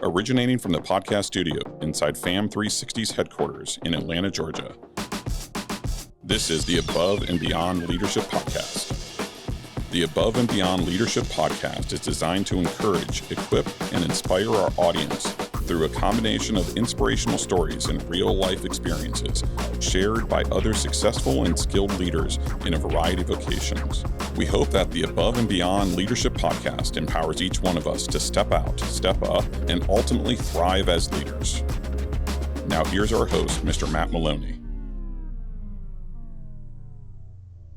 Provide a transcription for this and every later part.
originating from the podcast studio inside FFAM360's headquarters in Atlanta, Georgia. This is the Above and Beyond Leadership Podcast. The Above and Beyond Leadership Podcast is designed to encourage, equip, and inspire our audience through a combination of inspirational stories and real-life experiences shared by other successful and skilled leaders in a variety of vocations. We hope that the Above and Beyond Leadership Podcast empowers each one of us to step out, step up, and ultimately thrive as leaders. Now here's our host, Mr. Matt Maloney.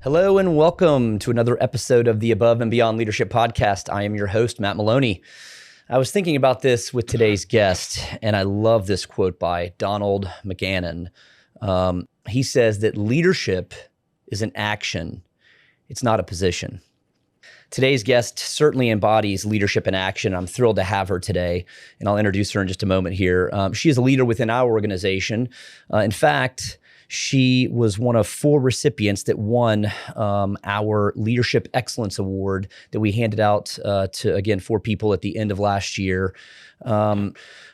Hello and welcome to another episode of the Above and Beyond Leadership Podcast. I am your host, Matt Maloney. I was thinking about this with today's guest, and I love this quote by Donald McGannon. He says that leadership is an action. It's not a position. Today's guest certainly embodies leadership in action. I'm thrilled to have her today, and I'll introduce her in just a moment here. She is a leader within our organization. In fact, she was one of 4 recipients that won our Leadership Excellence Award that we handed out to, again, 4 people at the end of last year.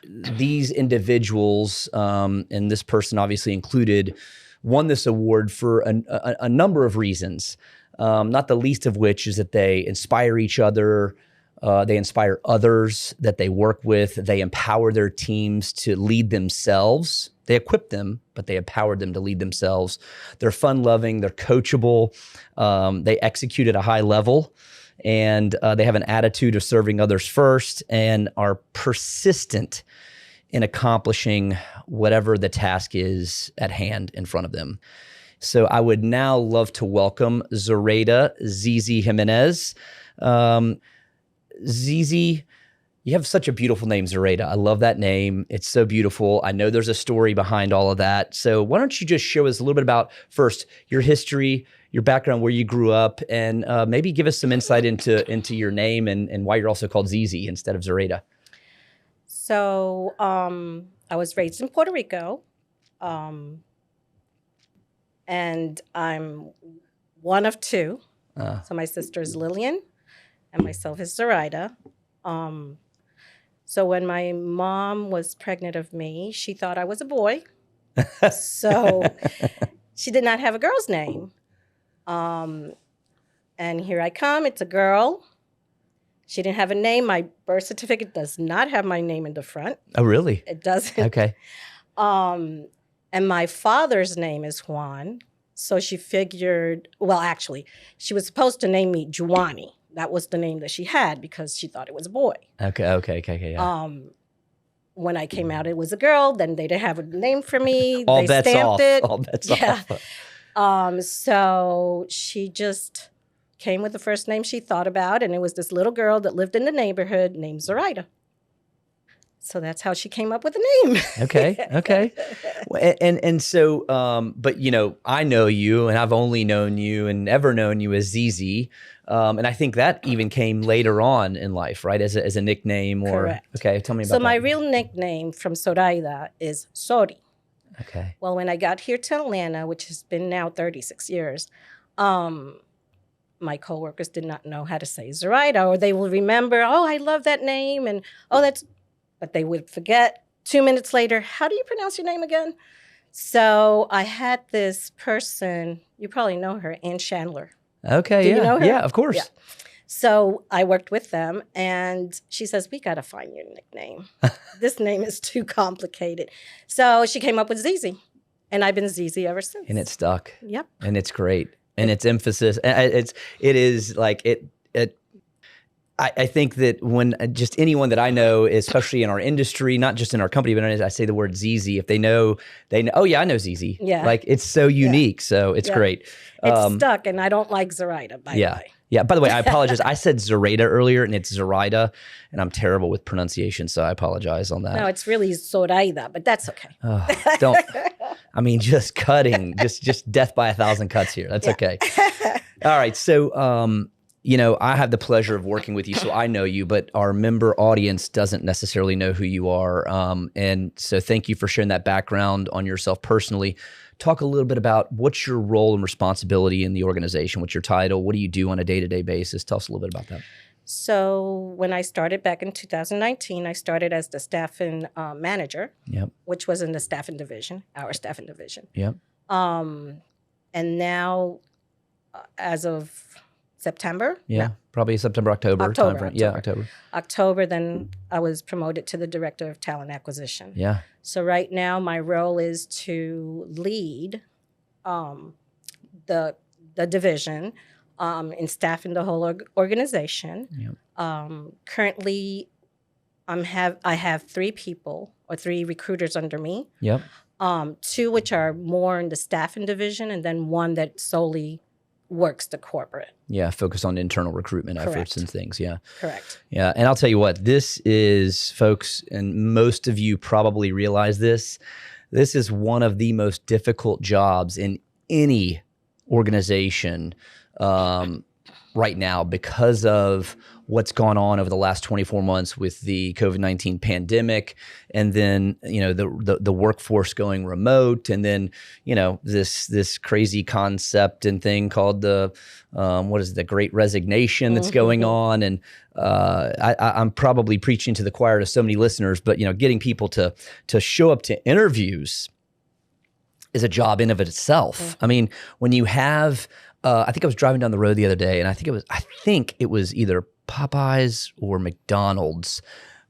These individuals, and this person obviously included, won this award for a number of reasons, not the least of which is that they inspire each other, they inspire others that they work with, they empower their teams to lead themselves. They equip them, but they empowered them to lead themselves. They're fun-loving, they're coachable, they execute at a high level, and they have an attitude of serving others first and are persistent in accomplishing whatever the task is at hand in front of them. So I would now love to welcome ZZ Jimenez. ZZ, you have such a beautiful name, Zoraida. I love that name. It's so beautiful. I know there's a story behind all of that. So why don't you just show us a little bit about, first, your history, your background, where you grew up, and maybe give us some insight into your name and why you're also called ZZ instead of Zoraida. So I was raised in Puerto Rico, and I'm one of 2. So my sister is Lillian, and myself is Zoraida. So when my mom was pregnant of me, she thought I was a boy. So she did not have a girl's name. And here I come, it's a girl. She didn't have a name. My birth certificate does not have my name in the front. Oh, really? It doesn't. Okay. And my father's name is Juan. So she figured, well, actually, she was supposed to name me Juani. That was the name that she had because she thought it was a boy. Okay. Yeah. When I came out, it was a girl. Then they didn't have a name for me. All they bets stamped off. it. All bets off. So she just came with the first name she thought about, and it was this little girl that lived in the neighborhood named Zoraida. So that's how she came up with the name. Okay. And so, but you know, I know you, and I've only known you and ever known you as ZZ. And I think that even came later on in life, right? As a nickname or... Correct. Okay, tell me about that. So my real nickname from Zoraida is Sori. Okay. Well, when I got here to Atlanta, which has been now 36 years, my coworkers did not know how to say Zoraida, or they will remember, oh, I love that name, and oh, that's... But they would forget 2 minutes later, how do you pronounce your name again? So I had this person, you probably know her, Ann Chandler. Okay, Do yeah. you know her? Yeah, of course. Yeah. So I worked with them, and she says, we got to find your nickname. This name is too complicated. So she came up with ZZ, and I've been ZZ ever since. And it stuck. Yep. And it's great. And its emphasis, it is like it. I think that when just anyone that I know, especially in our industry, not just in our company, but I say the word ZZ, if they know, oh yeah, I know ZZ. Yeah. Like it's so unique. So it's great. It's stuck, and I don't like Zoraida, by the way. Yeah. By the way, I apologize. I said Zoraida earlier, and it's Zoraida, and I'm terrible with pronunciation, so I apologize on that. No, it's really Zoraida, but that's okay. Oh, don't. I mean, just cutting, just death by 1,000 cuts here. That's okay. All right. So, you know, I have the pleasure of working with you, so I know you, but our member audience doesn't necessarily know who you are. And so thank you for sharing that background on yourself personally. Talk a little bit about what's your role and responsibility in the organization, what's your title, what do you do on a day-to-day basis? Tell us a little bit about that. So when I started back in 2019, I started as the staffing manager, Yep. which was in the staffing division, our staffing division. Yep. And now, as of September, Yeah. Probably September, October timeframe. Yeah, October, then I was promoted to the director of talent acquisition. Yeah. So right now, my role is to lead the division in staffing the whole organization. Yep. Currently, I have 3 people or 3 recruiters under me. Yep. 2 which are more in the staffing division, and then 1 that solely works the corporate. Yeah, focus on internal recruitment Correct. efforts and things. Yeah. Correct. Yeah, and I'll tell you what, this is, folks, and most of you probably realize this, this is one of the most difficult jobs in any organization right now because of what's gone on over the last 24 months with the COVID-19 pandemic, and then, you know, the workforce going remote, and then, you know, this crazy concept and thing called the the Great Resignation that's going on. And I'm probably preaching to the choir to so many listeners, but, you know, getting people to show up to interviews is a job in of itself. I mean, when you have I think I was driving down the road the other day, and I think it was either Popeyes or McDonald's,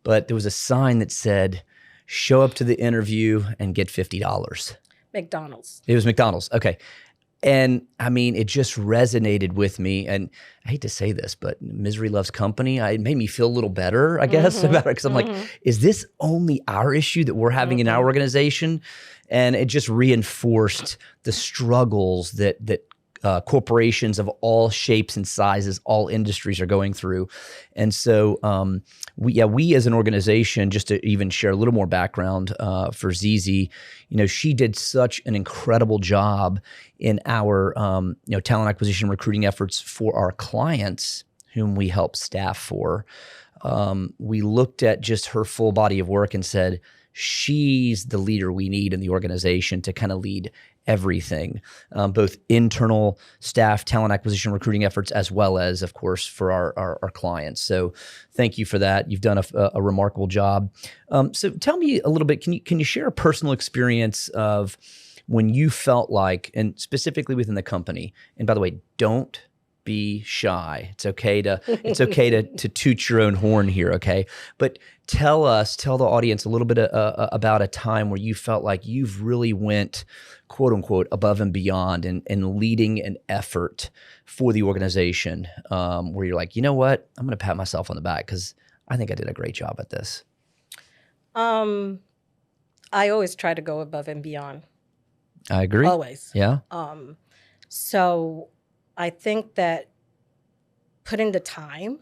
but there was a sign that said, "Show up to the interview and get $50." McDonald's. It was McDonald's. Okay. And I mean, it just resonated with me. And I hate to say this, but misery loves company. It made me feel a little better, I guess, about it. Because I'm like, is this only our issue that we're having in our organization? And it just reinforced the struggles that corporations of all shapes and sizes, all industries are going through. And so we as an organization, just to even share a little more background for ZZ, you know, she did such an incredible job in our talent acquisition recruiting efforts for our clients whom we help staff for. We looked at just her full body of work and said, she's the leader we need in the organization to kind of lead everything, both internal staff, talent acquisition, recruiting efforts, as well as, of course, for our clients. So thank you for that. You've done a remarkable job. So tell me a little bit, can you share a personal experience of when you felt like, and specifically within the company, and by the way, don't be shy. It's okay to toot your own horn here, okay? But tell the audience a little bit about a time where you felt like you've really went, quote unquote, above and beyond in leading an effort for the organization, where you're like, you know what? I'm going to pat myself on the back because I think I did a great job at this. I always try to go above and beyond. I agree. Always. Yeah. So I think that putting the time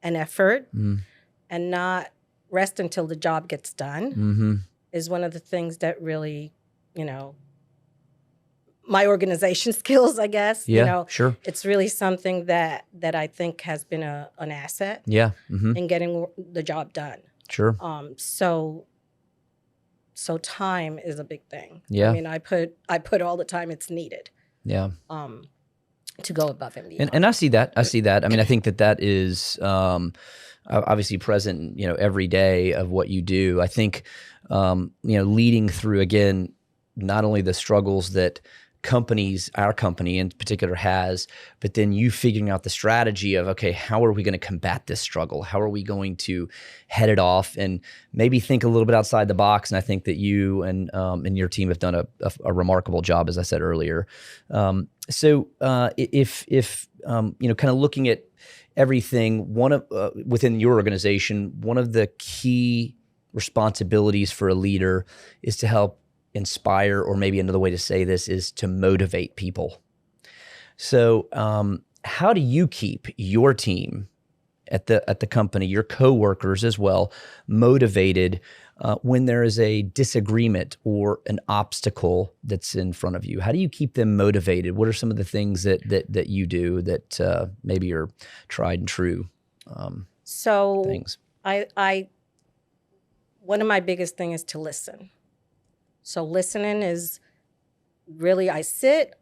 and effort and not rest until the job gets done is one of the things that really, you know, my organization skills, I guess. Yeah, you know, sure. It's really something that I think has been an asset. Yeah. In getting the job done. Sure. So time is a big thing. Yeah. I mean, I put all the time it's needed. Yeah. To go above and beyond. And I see that. I mean, I think that is obviously present, you know, every day of what you do. I think, you know, leading through, again, not only the struggles that our company in particular has, but then you figuring out the strategy of, okay, how are we going to combat this struggle? How are we going to head it off and maybe think a little bit outside the box? And I think that you and your team have done a remarkable job, as I said earlier. So if you know, kind of looking at everything, within your organization, one of the key responsibilities for a leader is to help inspire, or maybe another way to say this is to motivate people. So how do you keep your team at the company, your coworkers as well, motivated when there is a disagreement or an obstacle that's in front of you? How do you keep them motivated? What are some of the things that you do that maybe are tried and true things? I one of my biggest things is to listen. So listening is really, I sit,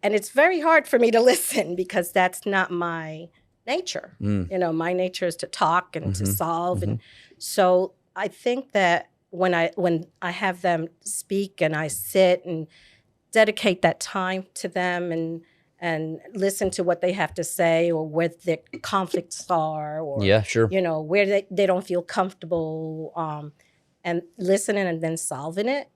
and it's very hard for me to listen because that's not my nature. My nature is to talk and to solve. And so I think that when I have them speak and I sit and dedicate that time to them and listen to what they have to say, or where the conflicts are, or where they don't feel comfortable, and listening and then solving it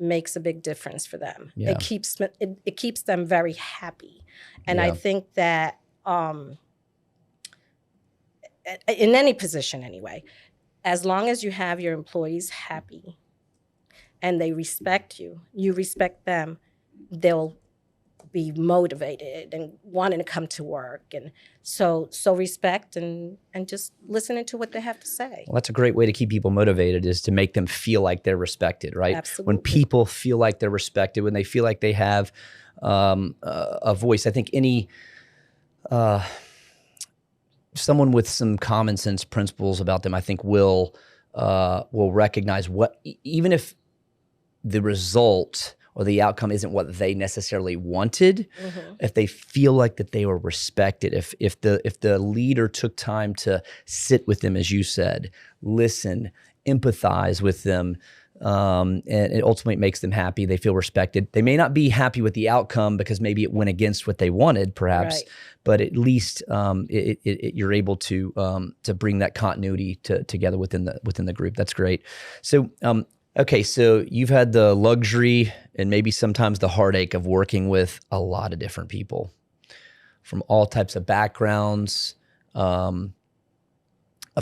makes a big difference for them. Yeah. It keeps them very happy. And I think that in any position anyway, as long as you have your employees happy and they respect you, you respect them, they'll be motivated and wanting to come to work. And so respect and just listening to what they have to say. Well, that's a great way to keep people motivated, is to make them feel like they're respected, right? Absolutely. When people feel like they're respected, when they feel like they have a voice, I think any someone with some common sense principles about them, I think will recognize what, even if the result or the outcome isn't what they necessarily wanted, if they feel like that they were respected, if the leader took time to sit with them, as you said, listen, empathize with them, and it ultimately makes them happy. They feel respected. They may not be happy with the outcome because maybe it went against what they wanted, perhaps, right, but at least you're able to bring that continuity together within the group. That's great. So, okay, so you've had the luxury and maybe sometimes the heartache of working with a lot of different people from all types of backgrounds. Of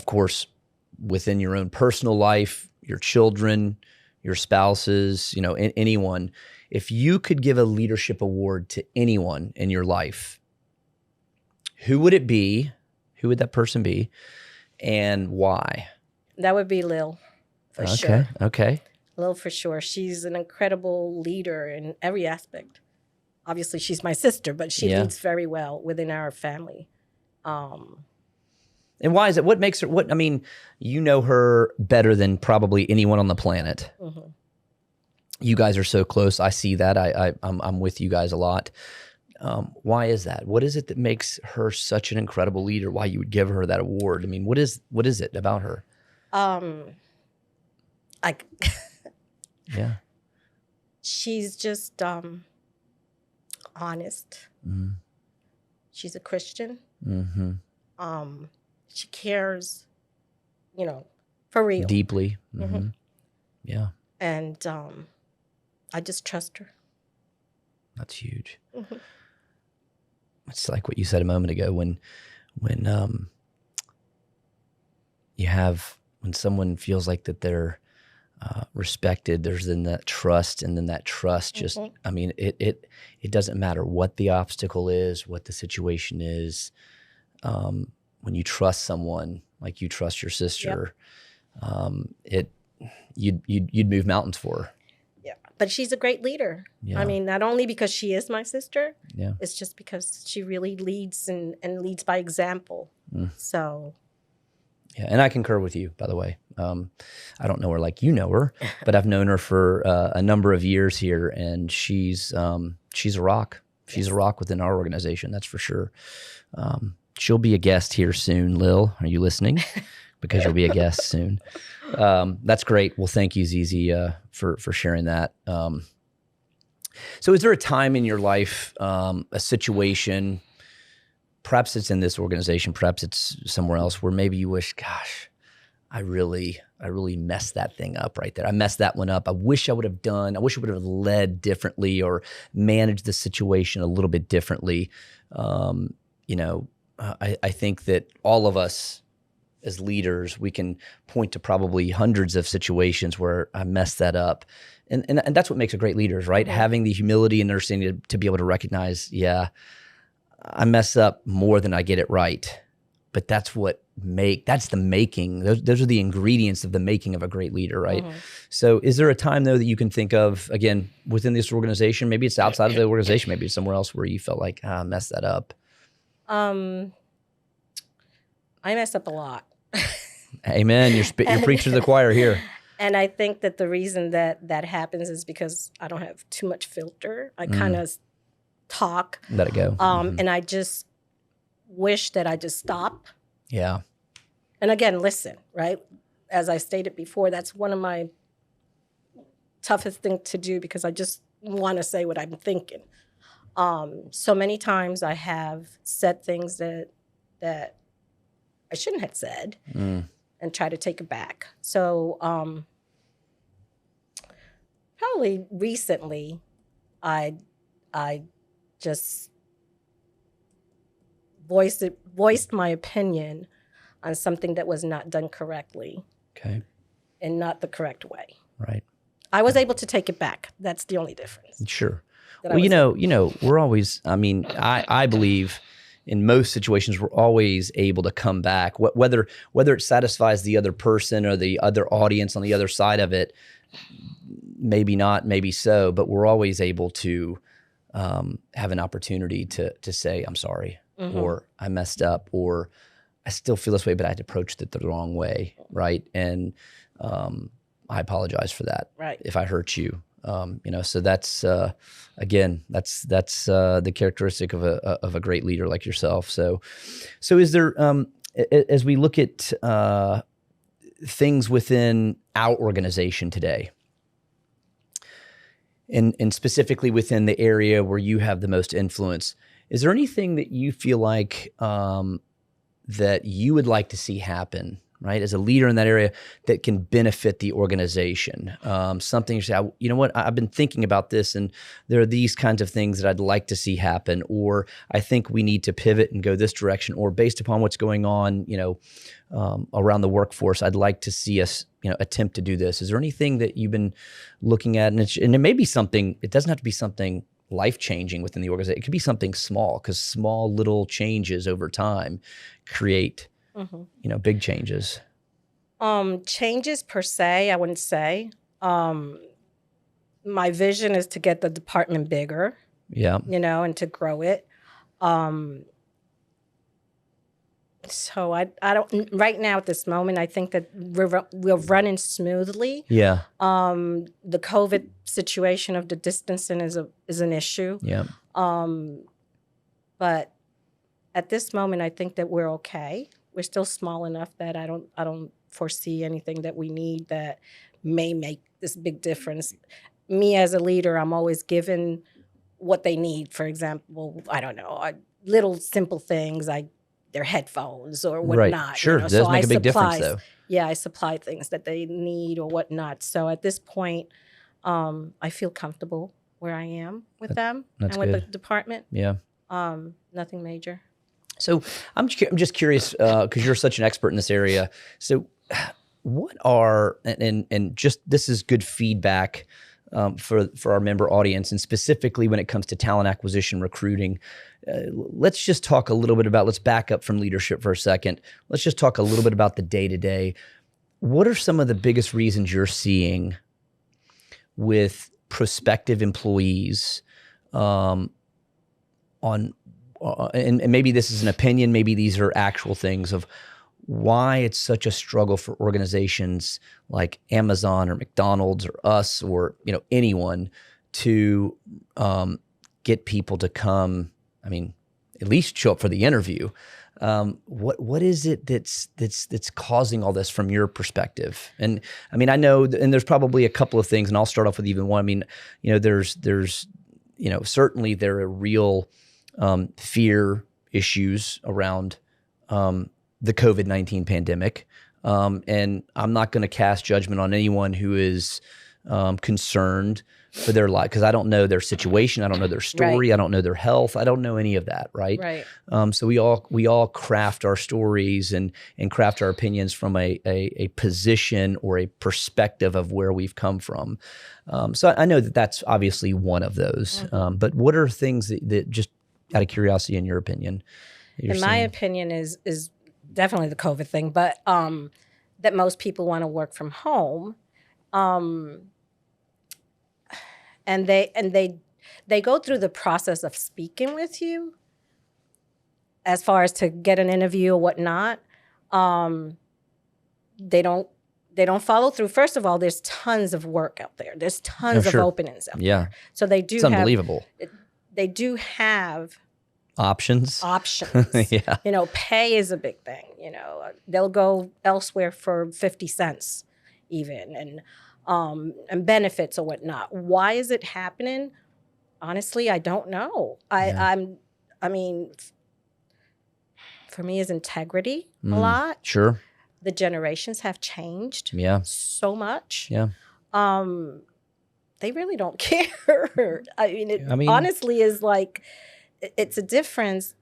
course, within your own personal life, your children, your spouses, anyone. If you could give a leadership award to anyone in your life, who would it be? Who would that person be? And why? That would be Lil. For sure. Okay. Lil, for sure. She's an incredible leader in every aspect. Obviously, she's my sister, but she leads very well within our family. And why is it? What makes her? You know her better than probably anyone on the planet. Mm-hmm. You guys are so close. I see that. I'm with you guys a lot. Why is that? What is it that makes her such an incredible leader? Why you would give her that award? What is it about her? She's just honest. Mm-hmm. She's a Christian. Mm-hmm. She cares, for real. Deeply. Mm-hmm. Yeah. And I just trust her. That's huge. Mm-hmm. It's like what you said a moment ago when someone feels like that they're respected, there's then that trust, and then that trust just, it doesn't matter what the obstacle is, what the situation is. When you trust someone like you trust your sister, you'd move mountains for her. Yeah, but she's a great leader. Yeah. Not only because she is my sister, it's just because she really leads and leads by example. So. Yeah, and I concur with you, by the way. I don't know her like you know her, but I've known her for a number of years here, and she's a rock. She's a rock within our organization, that's for sure. She'll be a guest here soon, Lil. Are you listening? Because you'll be a guest soon. That's great. Well, thank you, ZZ, for sharing that. So is there a time in your life, a situation, perhaps it's in this organization, perhaps it's somewhere else, where maybe you wish, gosh, I really messed that thing up right there. I messed that one up. I wish I would have led differently or managed the situation a little bit differently. I think that all of us as leaders, we can point to probably hundreds of situations where I messed that up. And that's what makes a great leader, right? Mm-hmm. Having the humility and understanding to be able to recognize, I mess up more than I get it right. But that's the making. Those are the ingredients of the making of a great leader, right? Mm-hmm. So is there a time, though, that you can think of, again, within this organization, maybe it's outside of the organization, maybe it's somewhere else where you felt like, I messed that up? I mess up a lot. Amen. You're preaching to the choir here. And I think that the reason that happens is because I don't have too much filter. I kind of talk. Let it go. And I just wish that I just stop. Yeah. And again, listen, right? As I stated before, that's one of my toughest things to do because I just want to say what I'm thinking. So many times I have said things that I shouldn't have said and try to take it back. So probably recently I just voiced my opinion on something that was not done correctly. Okay. In not the correct way. Right. I was able to take it back. That's the only difference. Sure. Well, you know, we're always, I mean, I believe in most situations, we're always able to come back, whether it satisfies the other person or the other audience on the other side of it, maybe not, maybe so, but we're always able to have an opportunity to say, I'm sorry, or I messed up, or I still feel this way, but I had approached it the wrong way, right? And I apologize for that, right, if I hurt you. You know, so that's again, that's the characteristic of a great leader like yourself. So is there, as we look at things within our organization today, and specifically within the area where you have the most influence, is there anything that you feel like that you would like to see happen, right, as a leader in that area that can benefit the organization? Something you say, you know what, I've been thinking about this and there are these kinds of things that I'd like to see happen, or I think we need to pivot and go this direction, or based upon what's going on, you know, around the workforce, I'd like to see us, you know, attempt to do this. Is there anything that you've been looking at? And it may be something, it doesn't have to be something life-changing within the organization. It could be something small, because small little changes over time create, you know, big changes. Changes per se, I wouldn't say. My vision is to get the department bigger. Yeah. You know, and to grow it. So I don't, right now at this moment, I think that we're running smoothly. Yeah. The COVID situation of the distancing is an issue. Yeah. But at this moment, I think that we're okay. We're still small enough that I don't foresee anything that we need that may make this big difference. Me as a leader, I'm always given what they need. For example, I don't know, little simple things like their headphones or whatnot. Right. Sure, you know? It does make a big difference though. Yeah, I supply things that they need or whatnot. So at this point, I feel comfortable where I am with them and with the department. Yeah. Nothing major. So I'm just curious, because you're such an expert in this area. So what are, and just this is good feedback for our member audience, and specifically when it comes to talent acquisition, recruiting. Let's just talk a little bit about, let's back up from leadership for a second. Let's just talk a little bit about the day-to-day. What are some of the biggest reasons you're seeing with prospective employees and maybe this is an opinion, maybe these are actual things of why it's such a struggle for organizations like Amazon or McDonald's or us or, you know, anyone to get people to come, I mean, at least show up for the interview. What is it that's causing all this from your perspective? And I mean, I know, and there's probably a couple of things, and I'll start off with even one. I mean, you know, there's you know, certainly there are real fear issues around the COVID-19 pandemic. And I'm not going to cast judgment on anyone who is concerned for their life, because I don't know their situation. I don't know their story. Right. I don't know their health. I don't know any of that. Right. Right. So we all craft our stories and craft our opinions from a position or a perspective of where we've come from. So I know that that's obviously one of those. But what are things that just out of curiosity, in your opinion? In my opinion is definitely the COVID thing, but that most people want to work from home. And they go through the process of speaking with you as far as to get an interview or whatnot. They don't follow through. First of all, there's tons of work out there. There's tons of openings out there. So they do it's unbelievable. They do have Options. Yeah. Pay is a big thing. They'll go elsewhere for 50 cents even, and benefits or whatnot. Why is it happening? Honestly, I don't know. I mean, for me, is integrity a lot. Sure. The generations have changed so much. Yeah. They really don't care. Honestly is like, it's a difference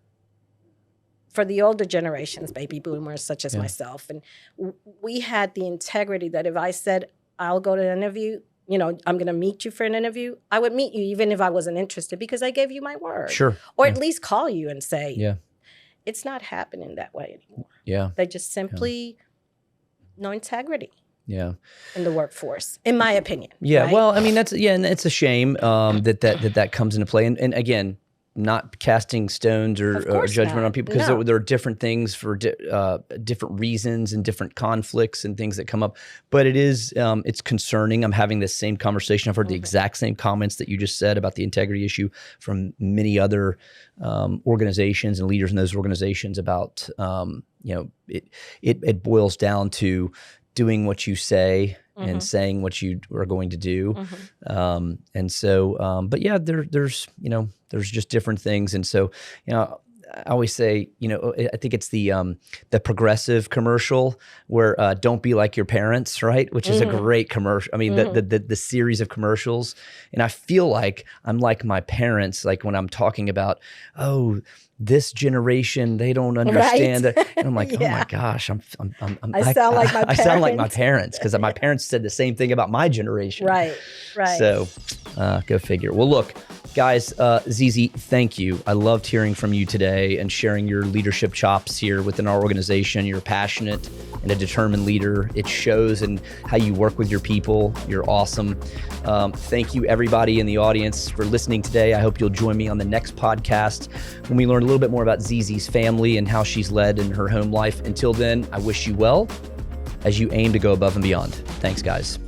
for the older generations, baby boomers such as myself. And we had the integrity that if I said, I'll go to an interview, I'm going to meet you for an interview, I would meet you even if I wasn't interested because I gave you my word. Sure. Or at least call you and say, it's not happening that way anymore. Yeah. They just simply no integrity. Yeah. In the workforce, in my opinion. Yeah. Right? Well, I mean, and it's a shame that comes into play. And again, not casting stones or judgment on people because there are different things for different reasons and different conflicts and things that come up. But it's concerning. I'm having this same conversation. I've heard the exact same comments that you just said about the integrity issue from many other organizations and leaders in those organizations about, it boils down to doing what you say and saying what you are going to do. And so, but yeah, there's just different things. And so, I always say, I think it's the Progressive commercial where don't be like your parents, right? Which is a great commercial. I mean, the series of commercials. And I feel like I'm like my parents, like when I'm talking about, this generation, they don't understand that. And I'm like, oh my gosh, I sound like my parents. I sound like my parents because my parents said the same thing about my generation. Right. So go figure. Well, look, guys, ZZ, thank you. I loved hearing from you today and sharing your leadership chops here within our organization. You're passionate and a determined leader. It shows in how you work with your people. You're awesome. Thank you, everybody in the audience, for listening today. I hope you'll join me on the next podcast when we learn a little bit more about ZZ's family and how she's led in her home life. Until then, I wish you well as you aim to go above and beyond. Thanks, guys.